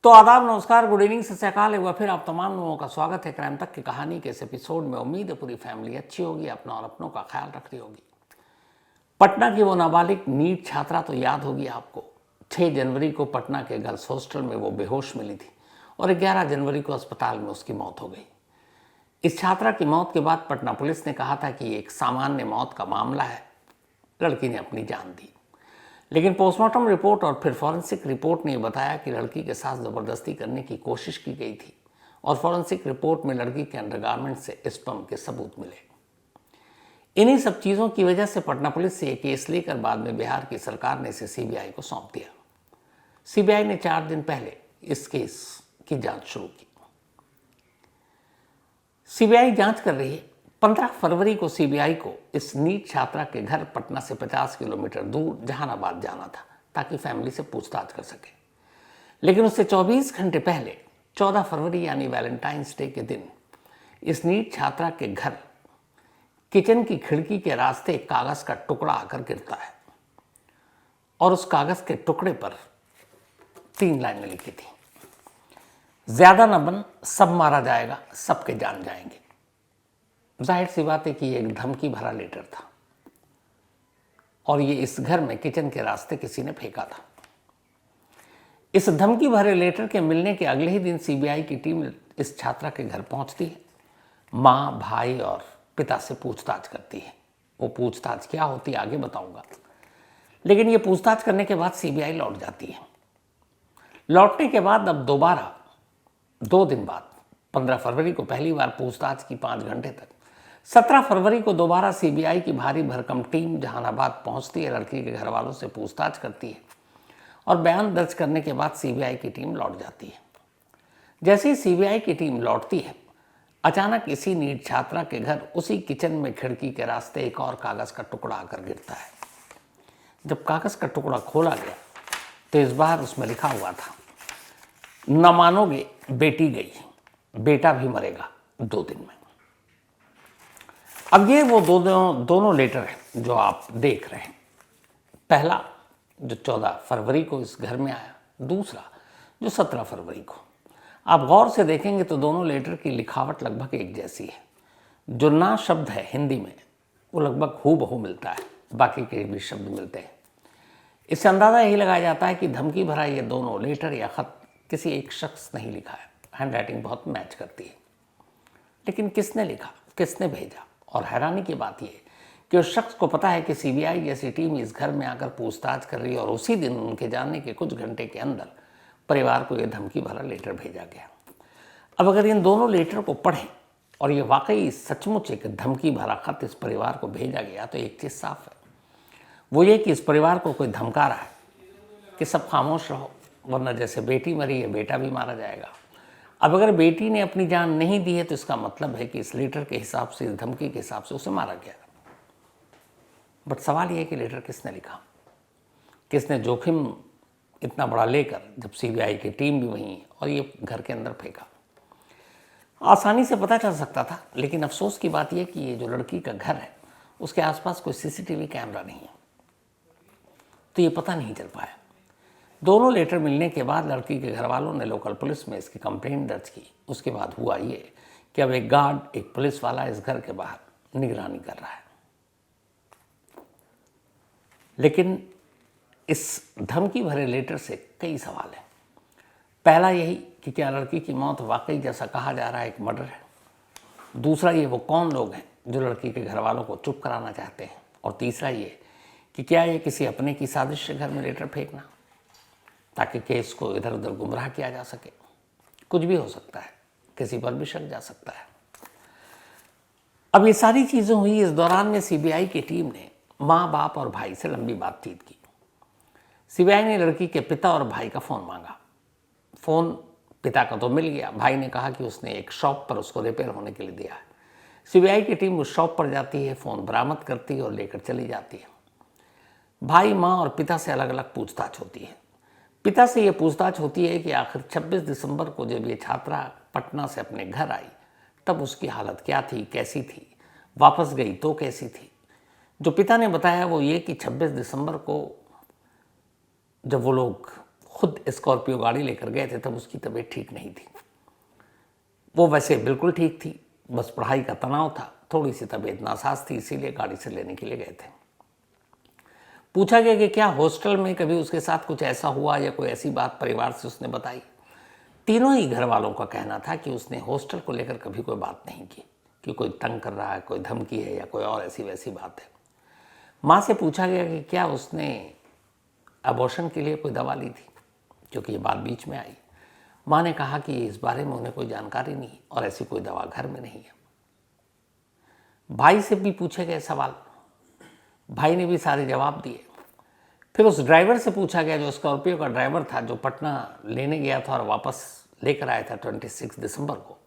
तो आदाब, नमस्कार, गुड इवनिंग, सत श्री अकाल। एक बार फिर आप तमाम लोगों का स्वागत है क्राइम तक की कहानी के इस एपिसोड में। उम्मीद है पूरी फैमिली अच्छी होगी, अपना और अपनों का ख्याल रख रही होगी। पटना की वो नाबालिग नीट छात्रा तो याद होगी आपको। 6 जनवरी को पटना के गर्ल्स हॉस्टल में वो बेहोश मिली थी और 11 जनवरी को अस्पताल में उसकी मौत हो गई। इस छात्रा की मौत के बाद पटना पुलिस ने कहा था कि ये एक सामान्य मौत का मामला है, लड़की ने अपनी जान दी। लेकिन पोस्टमार्टम रिपोर्ट और फिर फॉरेंसिक रिपोर्ट ने बताया कि लड़की के साथ ज़बरदस्ती करने की कोशिश की गई थी और फॉरेंसिक रिपोर्ट में लड़की के अंडरगारमेंट से स्पर्म के सबूत मिले। इन्हीं सब चीज़ों की वजह से पटना पुलिस से ये केस लेकर बाद में बिहार की सरकार ने इसे सीबीआई को सौंप दिया। सीबीआई ने 4 दिन पहले इस केस की जांच शुरू की। सीबीआई जांच कर रही है। 15 फरवरी को सीबीआई को इस नीट छात्रा के घर पटना से 50 किलोमीटर दूर जहानाबाद जाना था ताकि फैमिली से पूछताछ कर सके। लेकिन उससे 24 घंटे पहले 14 फरवरी यानी वैलेंटाइंस डे के दिन इस नीट छात्रा के घर किचन की खिड़की के रास्ते एक कागज का टुकड़ा आकर गिरता है और उस कागज के टुकड़े पर 3 लाइनें लिखी थी, ज्यादा न बन, सब मारा जाएगा, सबके जान जाएंगे। जाहिर सी बात है कि ये एक धमकी भरा लेटर था और ये इस घर में किचन के रास्ते किसी ने फेंका था। इस धमकी भरे लेटर के मिलने के अगले ही दिन सीबीआई की टीम इस छात्रा के घर पहुंचती है। माँ, भाई और पिता से पूछताछ करती है। वो पूछताछ क्या होती है आगे बताऊंगा, लेकिन ये पूछताछ करने के बाद सीबीआई लौट जाती है। लौटने के बाद अब दोबारा 2 दिन बाद 15 फरवरी को पहली बार पूछताछ की 5 घंटे तक। 17 फरवरी को दोबारा सीबीआई की भारी भरकम टीम जहानाबाद पहुंचती है, लड़की के घर वालों से पूछताछ करती है और बयान दर्ज करने के बाद सीबीआई की टीम लौट जाती है। जैसे ही सीबीआई की टीम लौटती है, अचानक इसी नीट छात्रा के घर उसी किचन में खिड़की के रास्ते एक और कागज का टुकड़ा आकर गिरता है। जब कागज का टुकड़ा खोला गया तो इस बार उसमें लिखा हुआ था, न मानोगे, बेटी गई, बेटा भी मरेगा 2 दिन में। अब ये वो दोनों लेटर हैं जो आप देख रहे हैं। पहला जो 14 फरवरी को इस घर में आया, दूसरा जो 17 फरवरी को। आप गौर से देखेंगे तो दोनों लेटर की लिखावट लगभग एक जैसी है। जो ना शब्द है हिंदी में वो लगभग हूबहू मिलता है, बाकी के भी शब्द मिलते हैं। इससे अंदाज़ा यही लगाया जाता है कि धमकी भरा ये दोनों लेटर या खत किसी एक शख्स ने ही लिखा है। हैंडराइटिंग बहुत मैच करती है, लेकिन किसने लिखा, किसने भेजा? और हैरानी की बात यह कि उस शख्स को पता है कि सीबीआई जैसी टीम इस घर में आकर पूछताछ कर रही है और उसी दिन उनके जाने के कुछ घंटे के अंदर परिवार को यह धमकी भरा लेटर भेजा गया। अब अगर इन दोनों लेटर को पढ़ें और ये वाकई सचमुच एक धमकी भरा खत इस परिवार को भेजा गया तो एक चीज़ साफ है, वो ये कि इस परिवार को कोई धमका रहा है कि सब खामोश रहो, वरना जैसे बेटी मरी है बेटा भी मारा जाएगा। अब अगर बेटी ने अपनी जान नहीं दी है तो इसका मतलब है कि इस लेटर के हिसाब से, इस धमकी के हिसाब से उसे मारा गया। बट सवाल यह है कि लेटर किसने लिखा, किसने जोखिम इतना बड़ा लेकर, जब सीबीआई की टीम भी वहीं और ये घर के अंदर फेंका। आसानी से पता चल सकता था, लेकिन अफसोस की बात यह कि ये जो लड़की का घर है उसके आसपास कोई सीसीटीवी कैमरा नहीं है, तो ये पता नहीं चल पाया। दोनों लेटर मिलने के बाद लड़की के घर वालों ने लोकल पुलिस में इसकी कंप्लेंट दर्ज की। उसके बाद हुआ ये कि अब एक गार्ड, एक पुलिस वाला इस घर के बाहर निगरानी कर रहा है। लेकिन इस धमकी भरे लेटर से कई सवाल हैं। पहला यही कि क्या लड़की की मौत वाकई जैसा कहा जा रहा है एक मर्डर है? दूसरा ये वो कौन लोग हैं जो लड़की के घर वालों को चुप कराना चाहते हैं? और तीसरा ये कि क्या ये किसी अपने की साजिश से घर में लेटर फेंकना ताकि केस को इधर उधर गुमराह किया जा सके? कुछ भी हो सकता है, किसी पर भी शक जा सकता है। अब ये सारी चीज़ें हुई, इस दौरान में सीबीआई की टीम ने माँ, बाप और भाई से लंबी बातचीत की। सीबीआई ने लड़की के पिता और भाई का फ़ोन मांगा। फ़ोन पिता का तो मिल गया। भाई ने कहा कि उसने एक शॉप पर उसको रिपेयर होने के लिए दिया है। सीबीआई की टीम उस शॉप पर जाती है, फ़ोन बरामद करती है और लेकर चली जाती है। भाई, माँ और पिता से अलग अलग पूछताछ होती है। पिता से ये पूछताछ होती है कि आखिर 26 दिसंबर को जब ये छात्रा पटना से अपने घर आई तब उसकी हालत क्या थी, कैसी थी, वापस गई तो कैसी थी। जो पिता ने बताया वो ये कि 26 दिसंबर को जब वो लोग खुद स्कॉर्पियो गाड़ी लेकर गए थे तब उसकी तबीयत ठीक नहीं थी। वो वैसे बिल्कुल ठीक थी, बस पढ़ाई का तनाव था, थोड़ी सी तबीयत नासाज थी, इसीलिए गाड़ी से लेने के लिए गए थे। पूछा गया कि क्या हॉस्टल में कभी उसके साथ कुछ ऐसा हुआ या कोई ऐसी बात परिवार से उसने बताई। तीनों ही घर वालों का कहना था कि उसने हॉस्टल को लेकर कभी कोई बात नहीं की कि कोई तंग कर रहा है, कोई धमकी है या कोई और ऐसी वैसी बात है। माँ से पूछा गया कि क्या उसने अबॉर्शन के लिए कोई दवा ली थी, क्योंकि ये बात बीच में आई। माँ ने कहा कि इस बारे में उन्हें कोई जानकारी नहीं और ऐसी कोई दवा घर में नहीं है। भाई से भी पूछे गए सवाल, भाई ने भी सारे जवाब दिए। फिर उस ड्राइवर से पूछा गया, जो स्कॉर्पियो का ड्राइवर था, जो पटना लेने गया था और वापस लेकर आया था 26 दिसंबर को,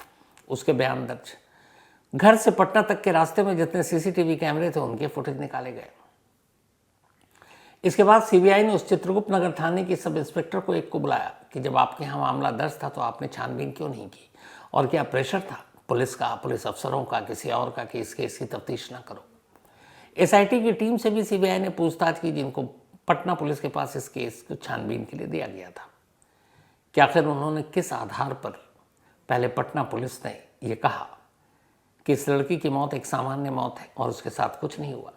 उसके बयान दर्ज। घर से पटना तक के रास्ते में जितने सीसीटीवी कैमरे थे उनके फुटेज निकाले गए। इसके बाद सीबीआई ने उस चित्रगुप्त नगर थाने की सब इंस्पेक्टर को एक को बुलाया कि जब आपके यहाँ मामला दर्ज था तो आपने छानबीन क्यों नहीं की, और क्या प्रेशर था पुलिस का, पुलिस अफसरों का, किसी और का कि इस केस की तफ्तीश ना करो। एसआईटी की टीम से भी सीबीआई ने पूछताछ की, जिनको पटना पुलिस के पास इस केस को छानबीन के लिए दिया गया था कि आखिर उन्होंने किस आधार पर पहले पटना पुलिस ने यह कहा कि इस लड़की की मौत एक सामान्य मौत है और उसके साथ कुछ नहीं हुआ।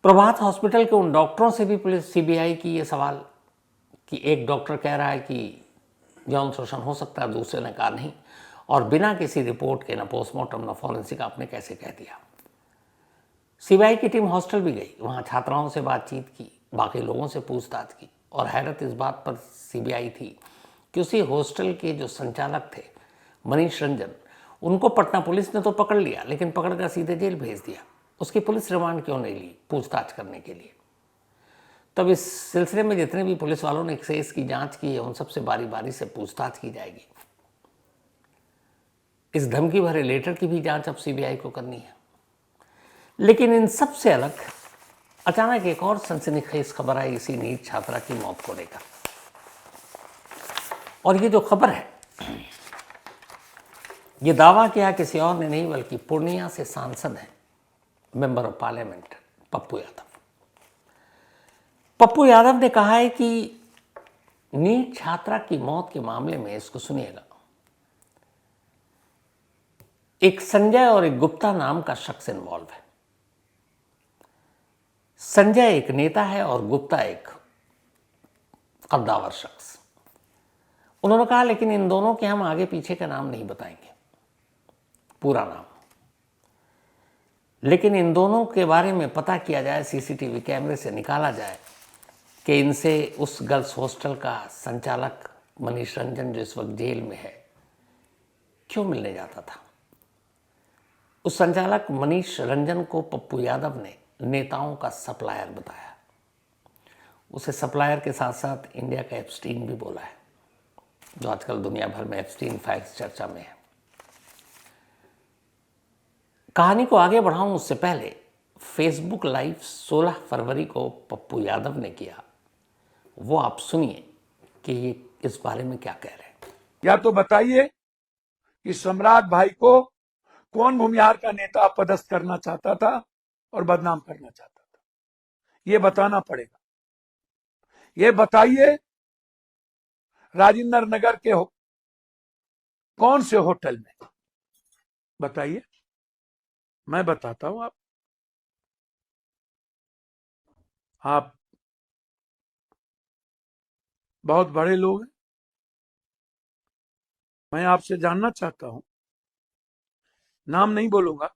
प्रभात हॉस्पिटल के उन डॉक्टरों से भी पुलिस सीबीआई की ये सवाल कि एक डॉक्टर कह रहा है कि यौन शोषण हो सकता है, दूसरे ने कहा नहीं, और बिना किसी रिपोर्ट के, न पोस्टमार्टम न फॉरेंसिक, आपने कैसे कह दिया। सीबीआई की टीम हॉस्टल भी गई, वहाँ छात्राओं से बातचीत की, बाकी लोगों से पूछताछ की, और हैरत इस बात पर सीबीआई थी कि उसी हॉस्टल के जो संचालक थे मनीष रंजन, उनको पटना पुलिस ने तो पकड़ लिया, लेकिन पकड़कर सीधे जेल भेज दिया। उसकी पुलिस रिमांड क्यों नहीं ली पूछताछ करने के लिए। तब इस सिलसिले में जितने भी पुलिस वालों ने केस की जांच की है उन सबसे बारी बारी से पूछताछ की जाएगी। इस धमकी भरे लेटर की भी जांच अब सीबीआई को करनी है। लेकिन इन सब से अलग अचानक एक और सनसनीखेज खबर आई इसी नीट छात्रा की मौत को लेकर। और ये जो खबर है, ये दावा किया किसी और ने नहीं बल्कि पूर्णिया से सांसद हैं, member of parliament Pappu Yadav. Pappu Yadav ने कहा है कि नीट छात्रा की मौत के मामले में, इसको सुनिएगा, एक संजय और एक गुप्ता नाम का शख्स इन्वॉल्व है। संजय एक नेता है और गुप्ता एक कद्दावर शख्स। उन्होंने कहा लेकिन इन दोनों के हम आगे पीछे का नाम नहीं बताएंगे, पूरा नाम, लेकिन इन दोनों के बारे में पता किया जाए, सीसीटीवी कैमरे से निकाला जाए कि इनसे उस गर्ल्स हॉस्टल का संचालक मनीष रंजन, जो इस वक्त जेल में है, क्यों मिलने जाता था। उस संचालक मनीष रंजन को पप्पू यादव ने नेताओं का सप्लायर बताया। उसे सप्लायर के साथ साथ इंडिया का एप्स्टीन भी बोला है, जो आजकल दुनिया भर में एप्स्टीन फाइल्स चर्चा में है। कहानी को आगे बढ़ाऊं उससे पहले फेसबुक लाइव 16 फरवरी को पप्पू यादव ने किया, वो आप सुनिए कि ये इस बारे में क्या कह रहे हैं। या तो बताइए कि सम्राट भाई को कौन भूमिहार का नेता पदस्थ करना चाहता था और बदनाम करना चाहता था, ये बताना पड़ेगा। ये बताइए राजेंद्र नगर के कौन से होटल में, बताइए, मैं बताता हूं। आप बहुत बड़े लोग हैं, मैं आपसे जानना चाहता हूं, नाम नहीं बोलूंगा,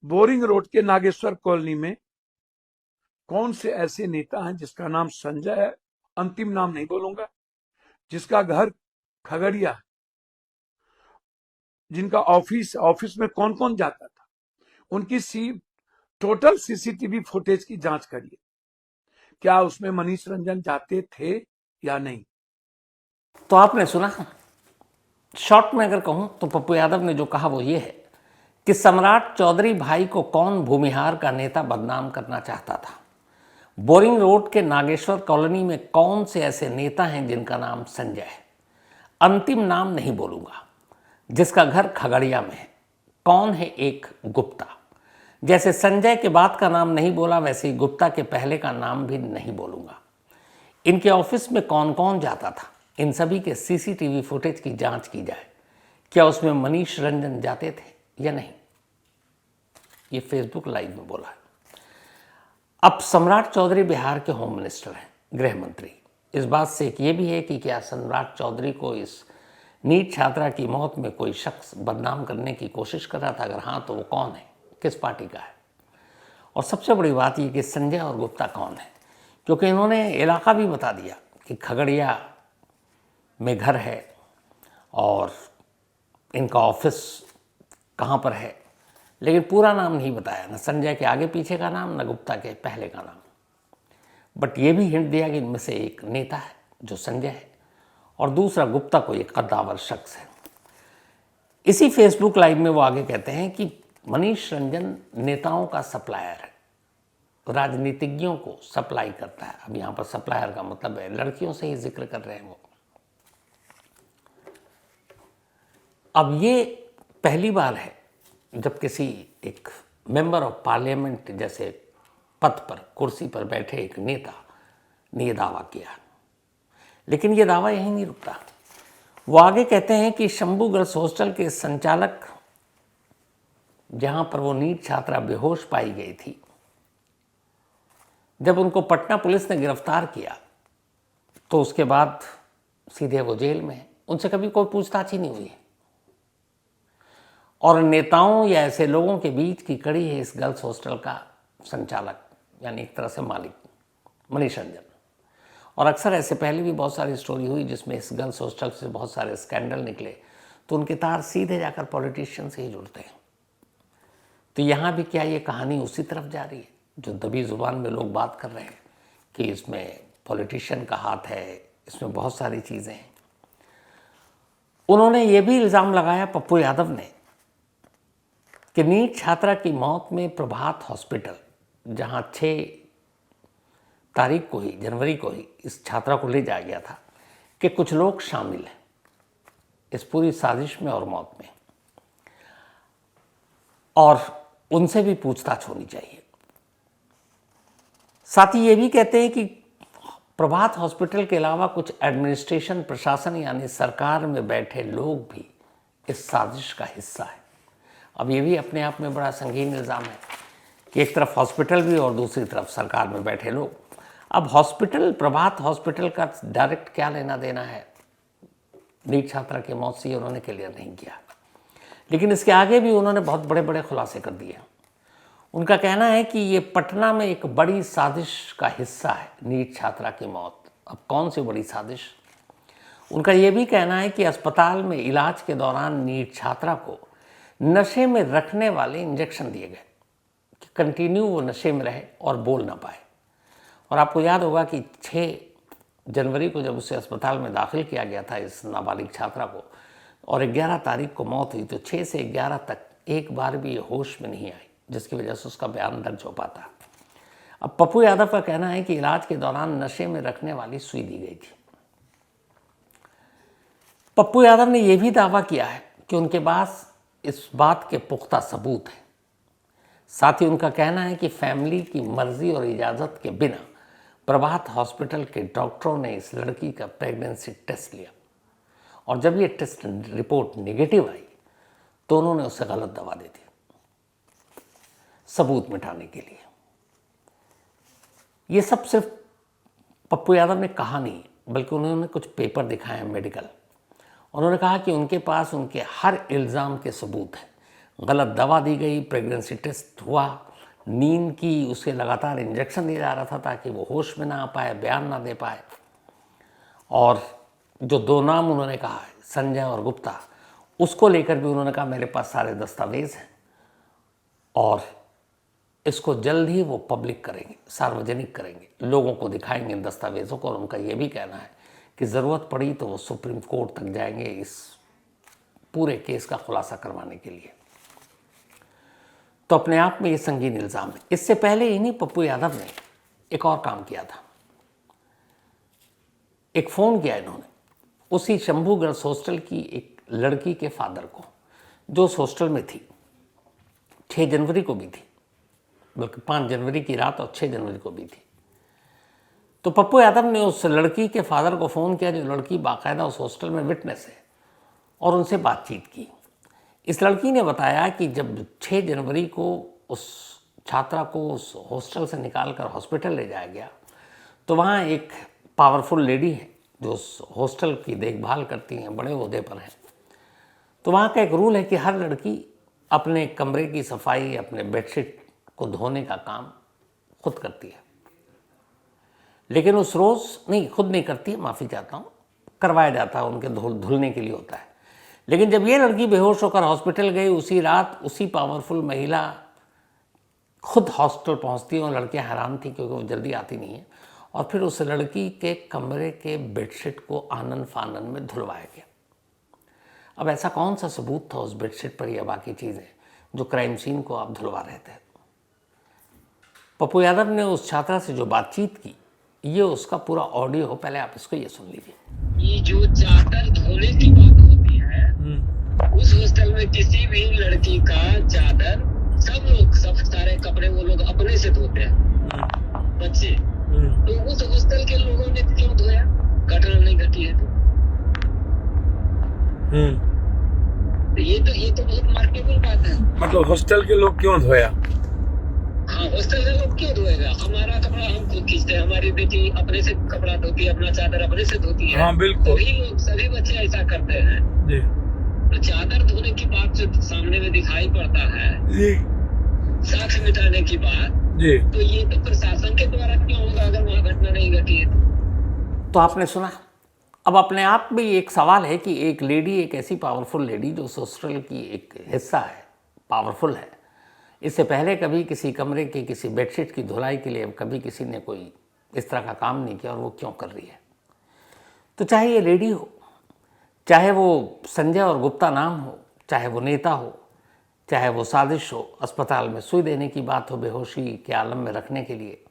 बोरिंग रोड के नागेश्वर कॉलोनी में कौन से ऐसे नेता हैं जिसका नाम संजय है, अंतिम नाम नहीं बोलूंगा, जिसका घर खगड़िया है, जिनका ऑफिस में कौन कौन जाता था, उनकी टोटल सीसीटीवी फुटेज की जांच करिए, क्या उसमें मनीष रंजन जाते थे या नहीं। तो आपने सुना, शॉर्ट में अगर कहूं तो पप्पू यादव ने जो कहा वो ये है कि सम्राट चौधरी भाई को कौन भूमिहार का नेता बदनाम करना चाहता था, बोरिंग रोड के नागेश्वर कॉलोनी में कौन से ऐसे नेता हैं जिनका नाम संजय है, अंतिम नाम नहीं बोलूंगा, जिसका घर खगड़िया में है, कौन है एक गुप्ता। जैसे संजय के बाद का नाम नहीं बोला वैसे ही गुप्ता के पहले का नाम भी नहीं बोलूंगा। इनके ऑफिस में कौन कौन जाता था, इन सभी के सीसीटीवी फुटेज की जांच की जाए। क्या उसमें मनीष रंजन जाते थे या नहीं? ये फेसबुक लाइव में बोला है। अब सम्राट चौधरी बिहार के होम मिनिस्टर हैं, गृह मंत्री। इस बात से एक ये भी है कि क्या सम्राट चौधरी को इस नीट छात्रा की मौत में कोई शख्स बदनाम करने की कोशिश कर रहा था? अगर हाँ तो वो कौन है, किस पार्टी का है? और सबसे बड़ी बात ये कि संजय और गुप्ता कौन है, क्योंकि इन्होंने इलाका भी बता दिया कि खगड़िया में घर है और इनका ऑफिस कहाँ पर है, लेकिन पूरा नाम नहीं बताया, न संजय के आगे पीछे का नाम, न गुप्ता के पहले का नाम। बट ये भी हिंट दिया कि इनमें से एक नेता है जो संजय है और दूसरा गुप्ता कोई एक कद्दावर शख्स है। इसी फेसबुक लाइव में वो आगे कहते हैं कि मनीष रंजन नेताओं का सप्लायर है, राजनीतिज्ञों को सप्लाई करता है। अब यहाँ पर सप्लायर का मतलब है लड़कियों से ही जिक्र कर रहे हैं वो। अब ये पहली बार है जब किसी एक मेंबर ऑफ पार्लियामेंट जैसे पद पर, कुर्सी पर बैठे एक नेता ने यह दावा किया। लेकिन ये दावा यहीं नहीं रुकता। वो आगे कहते हैं कि शंभू गर्ल्स हॉस्टल के संचालक, जहां पर वो नीट छात्रा बेहोश पाई गई थी, जब उनको पटना पुलिस ने गिरफ्तार किया तो उसके बाद सीधे वो जेल में है। उनसे कभी कोई पूछताछ ही नहीं हुई है। और नेताओं या ऐसे लोगों के बीच की कड़ी है इस गर्ल्स हॉस्टल का संचालक, यानी एक तरह से मालिक मनीष रंजन। और अक्सर ऐसे पहले भी बहुत सारी स्टोरी हुई जिसमें इस गर्ल्स हॉस्टल से बहुत सारे स्कैंडल निकले, तो उनके तार सीधे जाकर पॉलिटिशियन से ही जुड़ते हैं। तो यहाँ भी क्या ये कहानी उसी तरफ जा रही है जो दबी जुबान में लोग बात कर रहे हैं कि इसमें पॉलिटिशियन का हाथ है, इसमें बहुत सारी चीज़ें हैं। उन्होंने ये भी इल्ज़ाम लगाया, पप्पू यादव ने, कि नीट छात्रा की मौत में प्रभात हॉस्पिटल, जहां 6 तारीख को ही, जनवरी को ही इस छात्रा को ले जाया गया था, कि कुछ लोग शामिल हैं इस पूरी साजिश में और मौत में, और उनसे भी पूछताछ होनी चाहिए। साथ ही ये भी कहते हैं कि प्रभात हॉस्पिटल के अलावा कुछ एडमिनिस्ट्रेशन, प्रशासन यानी सरकार में बैठे लोग भी इस साजिश का हिस्सा है। अब ये भी अपने आप में बड़ा संगीन इल्ज़ाम है कि एक तरफ हॉस्पिटल भी और दूसरी तरफ सरकार में बैठे लोग। अब हॉस्पिटल, प्रभात हॉस्पिटल का डायरेक्ट क्या लेना देना है नीट छात्रा की मौत से, उन्होंने क्लियर नहीं किया। लेकिन इसके आगे भी उन्होंने बहुत बड़े बड़े खुलासे कर दिए। उनका कहना है कि ये पटना में एक बड़ी साजिश का हिस्सा है नीट छात्रा की मौत। अब कौन सी बड़ी साजिश? उनका ये भी कहना है कि अस्पताल में इलाज के दौरान नीट छात्रा को नशे में रखने वाले इंजेक्शन दिए गए कि कंटिन्यू वो नशे में रहे और बोल ना पाए। और आपको याद होगा कि 6 जनवरी को जब उसे अस्पताल में दाखिल किया गया था, इस नाबालिग छात्रा को, और 11 तारीख को मौत हुई, तो 6 से 11 तक एक बार भी ये होश में नहीं आई, जिसकी वजह से उसका बयान दर्ज हो पाता। अब पप्पू यादव का कहना है कि इलाज के दौरान नशे में रखने वाली सुई दी गई थी। पप्पू यादव ने यह भी दावा किया है कि उनके पास इस बात के पुख्ता सबूत हैं। साथ ही उनका कहना है कि फैमिली की मर्जी और इजाज़त के बिना प्रभात हॉस्पिटल के डॉक्टरों ने इस लड़की का प्रेगनेंसी टेस्ट लिया, और जब ये टेस्ट रिपोर्ट नेगेटिव आई तो उन्होंने उसे गलत दवा दे दी सबूत मिटाने के लिए। ये सब सिर्फ पप्पू यादव ने कहा नहीं, बल्कि उन्होंने कुछ पेपर दिखाए मेडिकल। उन्होंने कहा कि उनके पास उनके हर इल्ज़ाम के सबूत हैं। गलत दवा दी गई, प्रेगनेंसी टेस्ट हुआ, नींद की उसे लगातार इंजेक्शन दिया जा रहा था ताकि वो होश में ना आ पाए, बयान ना दे पाए। और जो 2 नाम उन्होंने कहा है, संजय और गुप्ता, उसको लेकर भी उन्होंने कहा मेरे पास सारे दस्तावेज हैं और इसको जल्द ही वो पब्लिक करेंगे, सार्वजनिक करेंगे, लोगों को दिखाएंगे इन दस्तावेज़ों को। और उनका ये भी कहना है कि ज़रूरत पड़ी तो वो सुप्रीम कोर्ट तक जाएंगे इस पूरे केस का खुलासा करवाने के लिए। तो अपने आप में ये संगीन इल्ज़ाम है। इससे पहले इन्हीं पप्पू यादव ने एक और काम किया था। एक फ़ोन किया इन्होंने उसी शंभू गर्ल्स हॉस्टल की एक लड़की के फादर को, जो उस हॉस्टल में थी। 6 जनवरी को भी थी, बल्कि 5 जनवरी की रात और 6 जनवरी को भी थी। तो पप्पू यादव ने उस लड़की के फादर को फ़ोन किया, जो लड़की बाकायदा उस हॉस्टल में विटनेस है, और उनसे बातचीत की। इस लड़की ने बताया कि जब 6 जनवरी को उस छात्रा को उस हॉस्टल से निकालकर हॉस्पिटल ले जाया गया, तो वहाँ एक पावरफुल लेडी है जो उस हॉस्टल की देखभाल करती हैं, बड़े ओहदे पर हैं। तो वहाँ का एक रूल है कि हर लड़की अपने कमरे की सफाई, अपने बेडशीट को धोने का काम खुद करती है। लेकिन उस रोज़ नहीं, खुद नहीं करती है, माफ़ी चाहता हूँ, करवाया जाता है, उनके धुलने के लिए होता है। लेकिन जब ये लड़की बेहोश होकर हॉस्पिटल गई, उसी रात उसी पावरफुल महिला खुद हॉस्टल पहुँचती है, और लड़कियाँ हैरान थी क्योंकि वो जल्दी आती नहीं है, और फिर उस लड़की के कमरे के बेडशीट को आनन फानन में धुलवाया गया। अब ऐसा कौन सा सबूत था उस बेडशीट पर या बाकी चीज़ें जो क्राइम सीन को आप धुलवा रहे थे? पप्पू यादव ने उस छात्रा से जो बातचीत की, ये उसका पूरा ऑडियो हो, पहले आप इसको ये सुन लीजिए। ये जो चादर धोने की बात होती है, उस हॉस्टल में किसी भी लड़की का चादर सब सारे कपड़े वो लोग अपने से धोते हैं, बच्चे। तो उस हॉस्टल के लोगों ने क्यों धोया? घटना नहीं घटी है तो ये तो बहुत मार्केबल बात है। मतलब हॉस्टल के लोग क्यों धोया? हाँ, हॉस्टल के लोग क्यों धोएगा? हमारा कपड़ा हम खुद खींचते हैं, हमारी बेटी अपने से कपड़ा धोती है, अपना चादर अपने से धोती है। हाँ बिल्कुल, सभी बच्चे ऐसा करते हैं जी तो चादर धोने की बात जो सामने में दिखाई पड़ता है, जी साक्ष्य मिटाने की बात, जी। तो ये तो प्रशासन के द्वारा क्यों होगा अगर वहाँ घटना नहीं घटी है तो आपने सुना। अब अपने आप में एक सवाल है कि एक लेडी, एक ऐसी पावरफुल लेडी जो हॉस्टल की एक हिस्सा है, पावरफुल है, इससे पहले कभी किसी कमरे की किसी बेडशीट की धुलाई के लिए कभी किसी ने कोई इस तरह का काम नहीं किया, और वो क्यों कर रही है? तो चाहे ये लेडी हो, चाहे वो संजय और गुप्ता नाम हो, चाहे वो नेता हो, चाहे वो साजिश हो, अस्पताल में सुई देने की बात हो बेहोशी के आलम में रखने के लिए,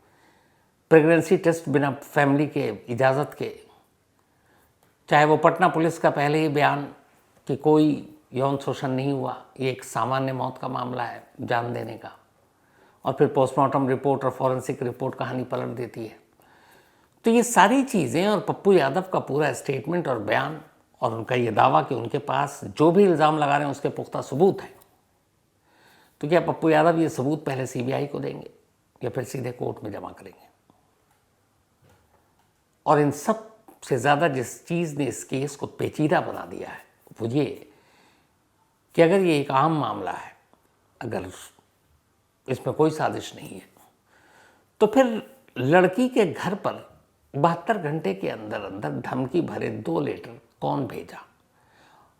प्रेगनेंसी टेस्ट बिना फैमिली के इजाज़त के, चाहे वो पटना पुलिस का पहले ही बयान कि कोई यौन शोषण नहीं हुआ, ये एक सामान्य मौत का मामला है जान देने का, और फिर पोस्टमार्टम रिपोर्ट और फॉरेंसिक रिपोर्ट कहानी पलट देती है। तो ये सारी चीज़ें और पप्पू यादव का पूरा स्टेटमेंट और बयान और उनका ये दावा कि उनके पास जो भी इल्ज़ाम लगा रहे हैं उसके पुख्ता सबूत हैं, तो क्या पप्पू यादव ये सबूत पहले सीबीआई को देंगे या फिर सीधे कोर्ट में जमा करेंगे? और इन सब से ज़्यादा जिस चीज़ ने इस केस को पेचीदा बना दिया है वो ये कि अगर ये एक आम मामला है, अगर इसमें कोई साजिश नहीं है, तो फिर लड़की के घर पर 72 घंटे के अंदर अंदर धमकी भरे 2 लेटर कौन भेजा,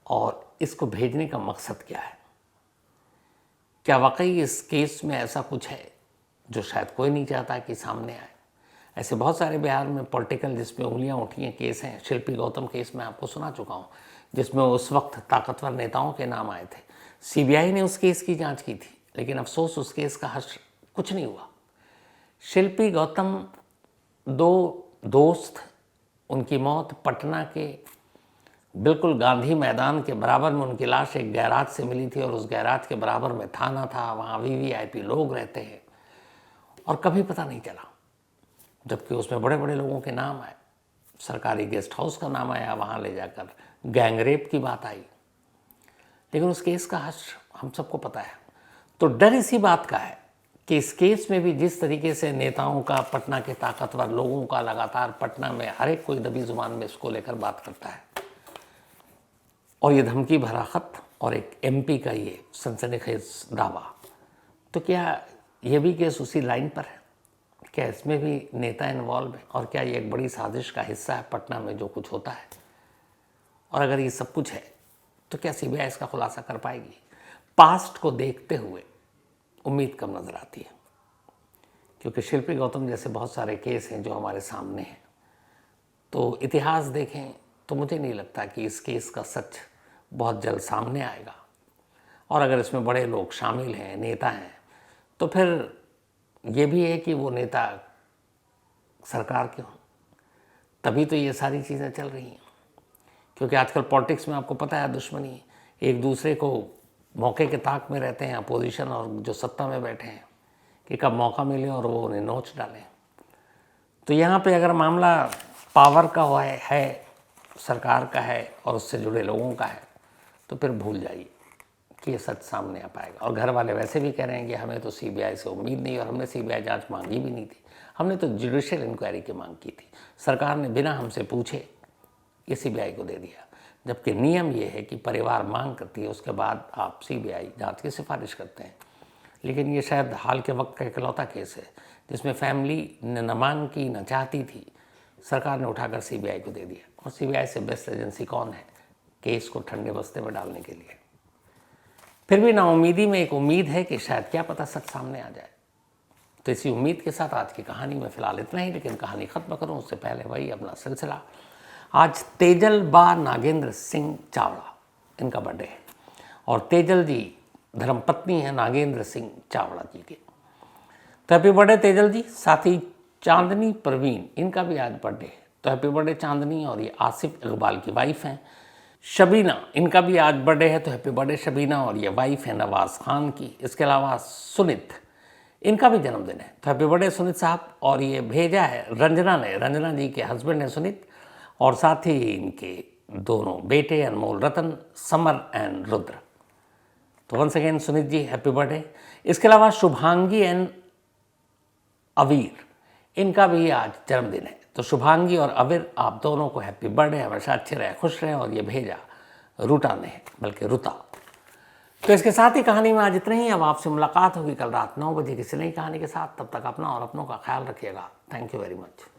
और इसको भेजने का मकसद क्या है? क्या वाकई इस केस में ऐसा कुछ है जो शायद कोई नहीं चाहता कि सामने आए? ऐसे बहुत सारे बिहार में पॉलिटिकल जिसमें उंगलियां उठी हैं केस हैं। शिल्पी गौतम केस मैं आपको सुना चुका हूं, जिसमें उस वक्त ताकतवर नेताओं के नाम आए थे। सीबीआई ने उस केस की जांच की थी, लेकिन अफसोस उस केस का हश्र कुछ नहीं हुआ। शिल्पी गौतम 2 दोस्त, उनकी मौत पटना के बिल्कुल गांधी मैदान के बराबर में उनकी लाश एक गैराज से मिली थी, और उस गैराज के बराबर में थाना था, वहाँ वीवीआईपी लोग रहते हैं, और कभी पता नहीं चला। जबकि उसमें बड़े बड़े लोगों के नाम आए, सरकारी गेस्ट हाउस का नाम आया, वहाँ ले जाकर गैंगरेप की बात आई, लेकिन उस केस का हश्र हम सबको पता है। तो डर इसी बात का है कि इस केस में भी जिस तरीके से नेताओं का, पटना के ताकतवर लोगों का लगातार पटना में हर एक कोई दबी जुबान में इसको लेकर बात करता है, और ये धमकी भरा खत और एक एमपी का ये सनसनीखेज दावा, तो क्या ये भी केस उसी लाइन पर है? क्या इसमें भी नेता इन्वॉल्व है? और क्या ये एक बड़ी साजिश का हिस्सा है पटना में जो कुछ होता है? और अगर ये सब कुछ है तो क्या सीबीआई इसका खुलासा कर पाएगी? पास्ट को देखते हुए उम्मीद कम नज़र आती है, क्योंकि शिल्पी गौतम जैसे बहुत सारे केस हैं जो हमारे सामने हैं। तो इतिहास देखें तो मुझे नहीं लगता कि इस केस का सच बहुत जल्द सामने आएगा, और अगर इसमें बड़े लोग शामिल हैं, नेता हैं, तो फिर ये भी है कि वो नेता सरकार के हों, तभी तो ये सारी चीज़ें चल रही हैं। क्योंकि आजकल पॉलिटिक्स में आपको पता है दुश्मनी, एक दूसरे को मौके के ताक में रहते हैं अपोजिशन और जो सत्ता में बैठे हैं, कि कब मौका मिले और वो उन्हें नोच डालें। तो यहाँ पे अगर मामला पावर का है, सरकार का है और उससे जुड़े लोगों का है, तो फिर भूल जाइए कि ये सच सामने आ पाएगा। और घर वाले वैसे भी कह रहे हैं कि हमें तो सीबीआई से उम्मीद नहीं, और हमने सीबीआई जांच मांगी भी नहीं थी, हमने तो जुडिशियल इंक्वायरी की मांग की थी। सरकार ने बिना हमसे पूछे ये सीबीआई को दे दिया, जबकि नियम ये है कि परिवार मांग करती है, उसके बाद आप सीबीआई जांच की सिफारिश करते हैं। लेकिन ये शायद हाल के वक्त का इकलौता केस है जिसमें फैमिली ने न मांग की, न चाहती थी, सरकार ने उठाकर सीबीआई को दे दिया। और सीबीआई से बेस्ट एजेंसी कौन है केस को ठंडे बस्ते में डालने के लिए? फिर भी नाउमीदी में एक उम्मीद है कि शायद क्या पता सच सामने आ जाए। तो इसी उम्मीद के साथ आज की कहानी में फिलहाल इतना ही, लेकिन कहानी ख़त्म करूं उससे पहले वही अपना सिलसिला। आज तेजल बा नागेंद्र सिंह चावड़ा, इनका बर्थडे है, और तेजल जी धर्मपत्नी है नागेंद्र सिंह चावड़ा जी के। तो हैप्पी बर्थडे तेजल जी। साथ ही चांदनी परवीन, इनका भी आज बर्थडे है, तो हैप्पी बर्थडे चांदनी। और ये आसिफ इकबाल की वाइफ हैं। शबीना, इनका भी आज बर्थडे है, तो हैप्पी बर्थडे शबीना, और ये वाइफ है नवाज़ खान की। इसके अलावा सुनित, इनका भी जन्मदिन है, तो हैप्पी बर्थडे सुनित साहब। और ये भेजा है रंजना ने, रंजना जी के हस्बैंड हैं सुनित, और साथ ही इनके दोनों बेटे अनमोल रतन, समर एंड रुद्र। तो वंस अगेन सुनित जी हैप्पी बर्थडे। इसके अलावा शुभांगी एंड अवीर, इनका भी आज जन्मदिन है, तो शुभांगी और अवीर, आप दोनों को हैप्पी बर्थडे। हमेशा अच्छे रहें, खुश रहें। और ये भेजा रूटा ने है, बल्कि रुता। तो इसके साथ ही कहानी में आज इतना ही। अब आपसे मुलाकात होगी कल रात 9 बजे किसी नई कहानी के साथ। तब तक अपना और अपनों का ख्याल रखिएगा। Thank you very much.